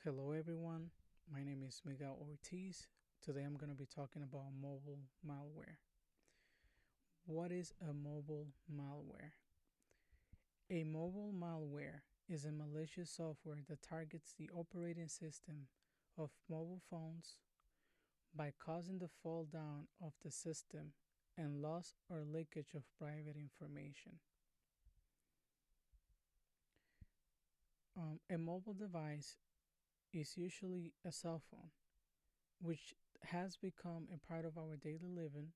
Hello, everyone. My name is Miguel Ortiz. Today I'm going to be talking about mobile malware. What is a mobile malware? A mobile malware is a malicious software that targets the operating system of mobile phones by causing the fall down of the system and loss or leakage of private information. A mobile device is usually a cell phone, which has become a part of our daily living.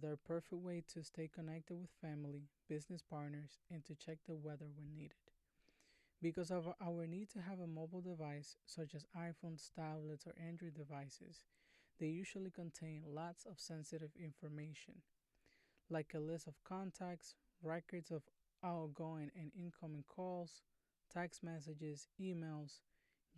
They're a perfect way to stay connected with family, business partners, and to check the weather when needed. Because of our need to have a mobile device, such as iPhones, tablets, or Android devices, they usually contain lots of sensitive information, like a list of contacts, records of outgoing and incoming calls, text messages, emails,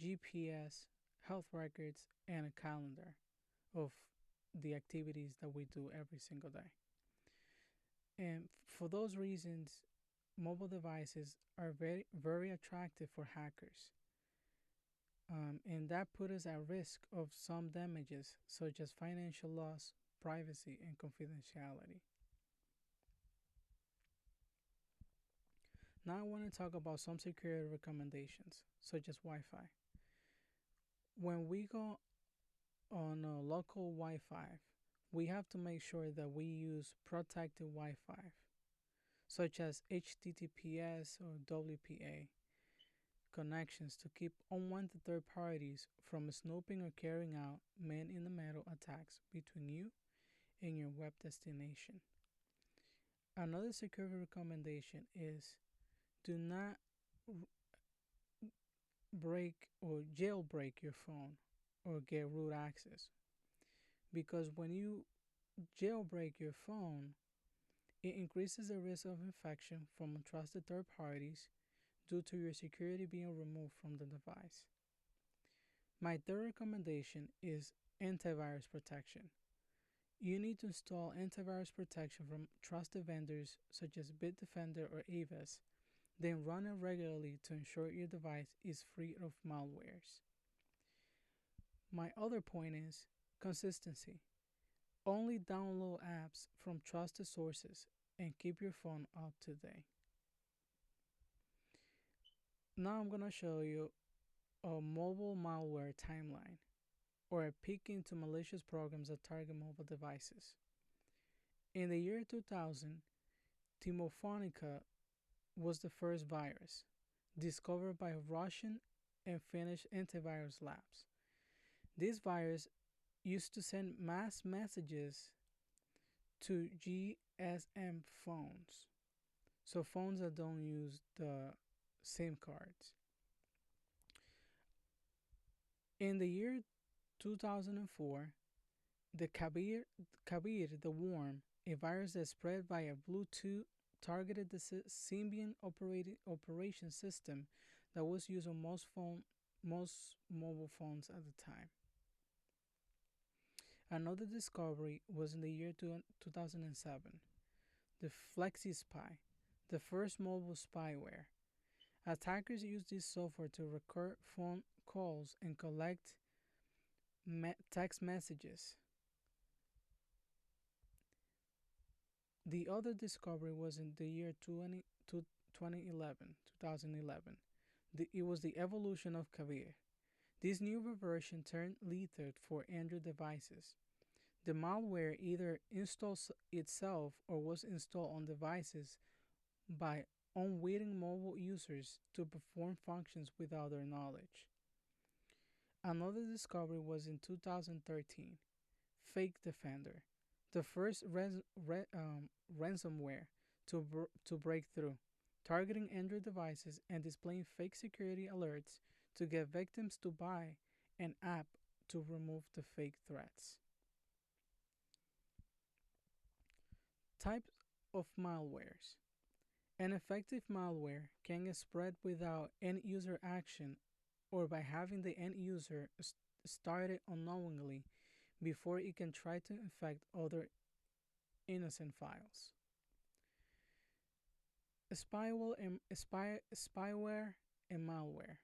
GPS, health records, and a calendar of the activities that we do every single day. And for those reasons, mobile devices are very, very attractive for hackers. And that put us at risk of some damages, such as financial loss, privacy, and confidentiality. Now, I want to talk about some security recommendations, such as Wi Fi. When we go on a local Wi Fi, we have to make sure that we use protected Wi Fi, such as HTTPS or WPA connections to keep unwanted third parties from snooping or carrying out man in the middle attacks between you and your web destination. Another security recommendation is do not break or jailbreak your phone or get root access, because when you jailbreak your phone, it increases the risk of infection from untrusted third parties due to your security being removed from the device. My third recommendation is antivirus protection. You need to install antivirus protection from trusted vendors such as Bitdefender or Avis, then run it regularly to ensure your device is free of malwares. My other point is consistency. Only download apps from trusted sources and keep your phone up to date. Now I'm going to show you a mobile malware timeline, or a peek into malicious programs that target mobile devices. In the year 2000, Timofonica was the first virus discovered by Russian and Finnish antivirus labs. This virus used to send mass messages to GSM phones, so phones that don't use the SIM cards. In the year 2004, the Kabir the worm, a virus that spread via Bluetooth, targeted the Symbian operation system that was used on most mobile phones at the time. Another discovery was in the year 2007, the FlexiSpy, the first mobile spyware. Attackers used this software to record phone calls and collect text messages. The other discovery was in the year 2011. It was the evolution of Kabir. This newer version turned lethal for Android devices. The malware either installs itself or was installed on devices by unwitting mobile users to perform functions without their knowledge. Another discovery was in 2013, Fake Defender, the first ransomware to break through, targeting Android devices and displaying fake security alerts to get victims to buy an app to remove the fake threats. Types of malwares. An effective malware can spread without end user action or by having the end user started unknowingly before it can try to infect other innocent files. Spyware and malware.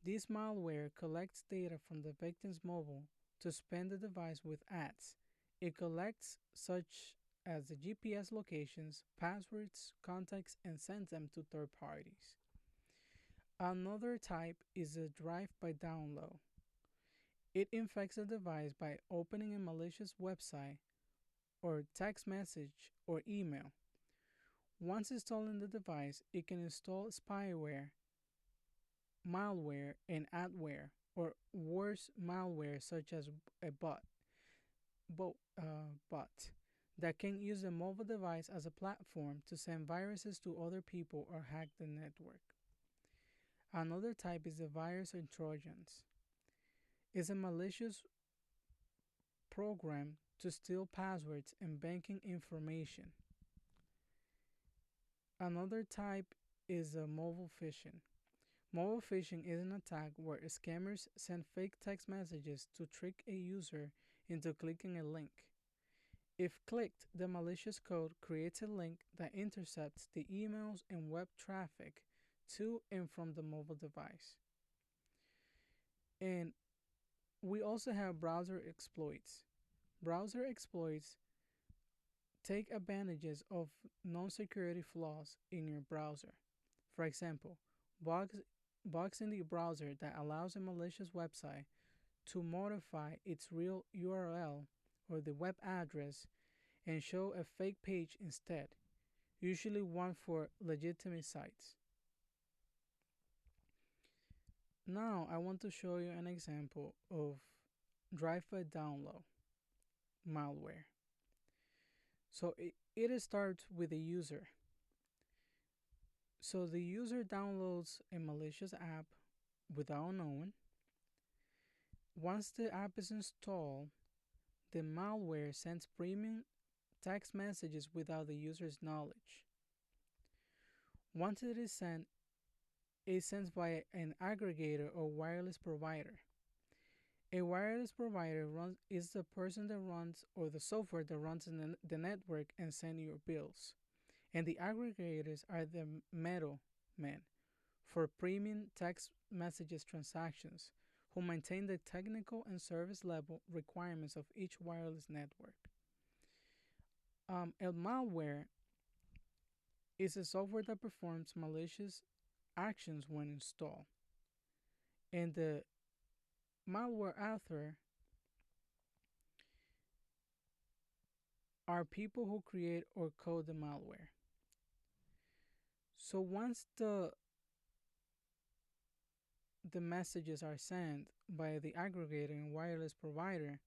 This malware collects data from the victim's mobile to spam the device with ads. It collects such as the GPS locations, passwords, contacts, and sends them to third parties. Another type is a drive by download. It infects a device by opening a malicious website or text message or email. Once installed in the device, it can install spyware, malware, and adware, or worse, malware such as a bot that can use a mobile device as a platform to send viruses to other people or hack the network. Another type is the virus or trojans. It's a malicious program to steal passwords and banking information. Another type is mobile phishing. Mobile phishing is an attack where scammers send fake text messages to trick a user into clicking a link. If clicked, the malicious code creates a link that intercepts the emails and web traffic to and from the mobile device. And we also have browser exploits. Browser exploits take advantages of non security flaws in your browser. For example, bugs, bugs in the browser that allows a malicious website to modify its real URL or the web address and show a fake page instead, usually one for legitimate sites. Now, I want to show you an example of drive-by download malware. So it starts with the user. So the user downloads a malicious app without knowing. Once the app is installed, the malware sends premium text messages without the user's knowledge. Once it is sent, it sends by an aggregator or wireless provider. A wireless provider is the person that runs or the software that runs in the network and sends your bills. And the aggregators are the middlemen for premium text messages transactions who maintain the technical and service level requirements of each wireless network. A malware is a software that performs malicious actions when installed. And the malware author are people who create or code the malware. So once the messages are sent by the aggregator and wireless provider,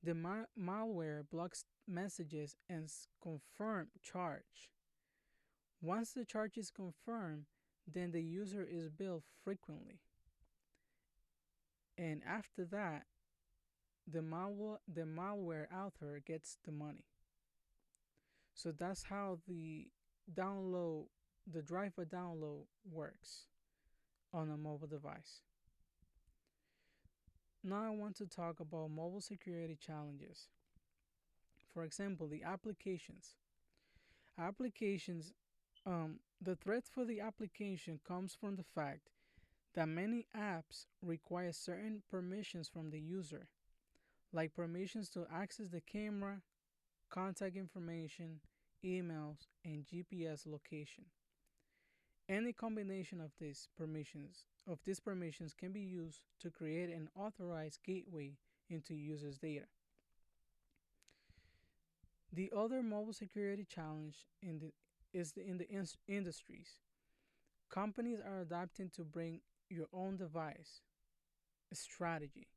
the malware blocks messages and confirm charge. Once the charge is confirmed, then the user is billed frequently. And after that, the malware author gets the money. So that's how download, the driver download works on a mobile device. Now I want to talk about mobile security challenges. For example, the applications. Applications, the threat for the application comes from the fact that many apps require certain permissions from the user, like permissions to access the camera, contact information, emails, and GPS location. Any combination of these permissions can be used to create an authorized gateway into users' data. The other mobile security challenge in the industries. Companies are adapting to bring your own device strategy,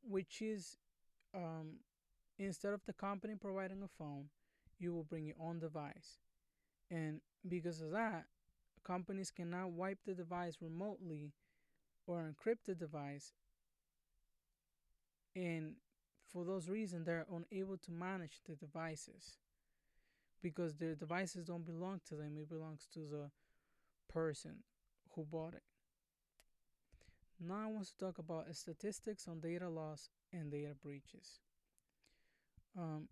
which is um, instead of the company providing a phone, you will bring your own device. And because of that, companies cannot wipe the device remotely or encrypt the device. And for those reasons, they're unable to manage the devices because their devices don't belong to them, it belongs to the person who bought it. Now I want to talk about statistics on data loss and data breaches. Um,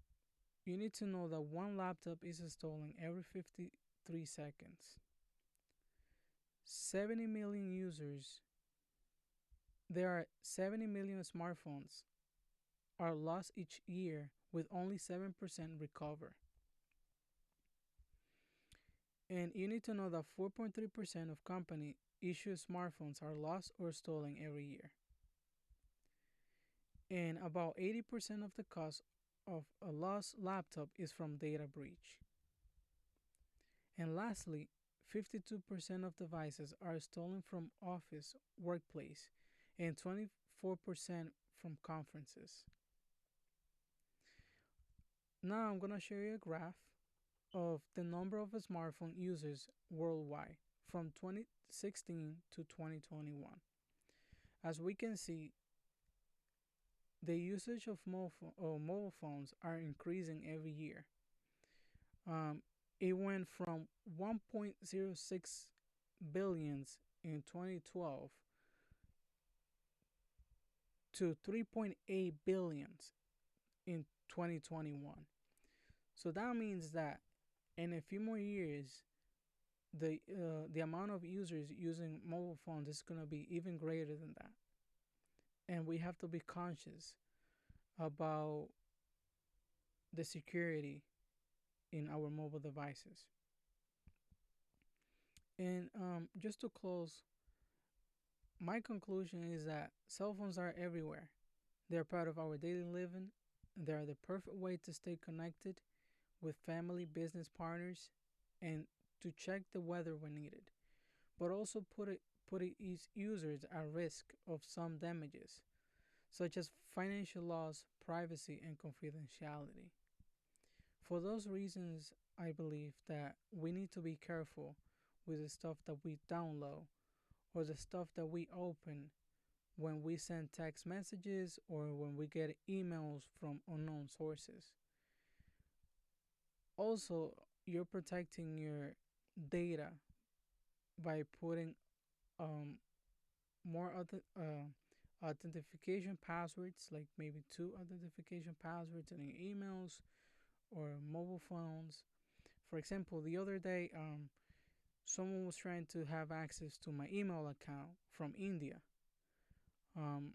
you need to know that one laptop is stolen every 53 seconds. 70 million users, there are 70 million smartphones are lost each year with only 7% recover. And you need to know that 4.3% of company issued smartphones are lost or stolen every year. And about 80% of the cost of a lost laptop is from data breach. And lastly, 52% of devices are stolen from office, workplace, and 24% from conferences. Now I'm going to show you a graph of the number of smartphone users worldwide from 2016 to 2021. As we can see, the usage of mobile phones are increasing every year. Um, it went from 1.06 billions in 2012 to 3.8 billions in 2021. So that means that in a few more years, the amount of users using mobile phones is going to be even greater than that, and we have to be conscious about the security in our mobile devices. And just to close, my conclusion is that cell phones are everywhere. They're part of our daily living. They are the perfect way to stay connected with family, business partners, and to check the weather when needed, but also put its users at risk of some damages, such as financial loss, privacy, and confidentiality. For those reasons, I believe that we need to be careful with the stuff that we download or the stuff that we open when we send text messages or when we get emails from unknown sources. Also, you're protecting your data by putting um, more authentication passwords, like maybe two authentication passwords in your emails or mobile phones. For example, the other day, someone was trying to have access to my email account from India.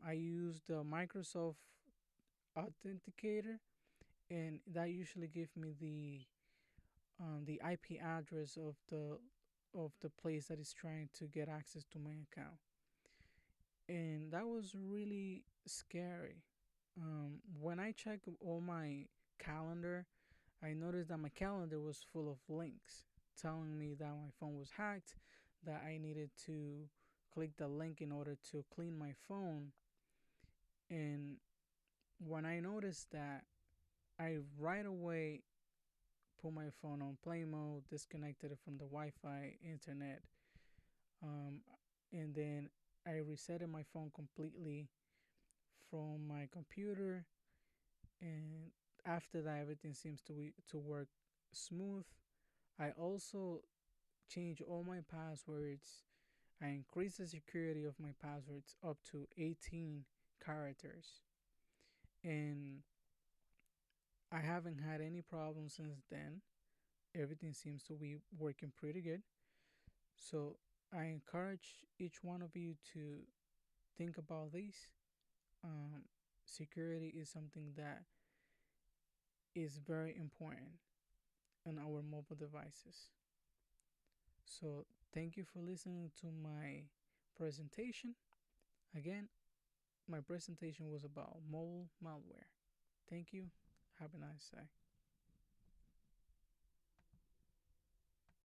I used the Microsoft Authenticator, and that usually gives me the IP address of the place that is trying to get access to my account, and that was really scary. When I checked all my calendar, I noticed that my calendar was full of links telling me that my phone was hacked, that I needed to click the link in order to clean my phone. And when I noticed that, I right away put my phone on plane mode, disconnected it from the Wi Fi, internet, um, and then I resetted my phone completely from my computer. And after that, everything seems to work smooth. I also changed all my passwords. I increased the security of my passwords up to 18 characters. And I haven't had any problems since then. Everything seems to be working pretty good. So I encourage each one of you to think about this. Um, Security is something that is very important on our mobile devices. So thank you for listening to my presentation. Again, my presentation was about mobile malware. Thank you. Have a nice day.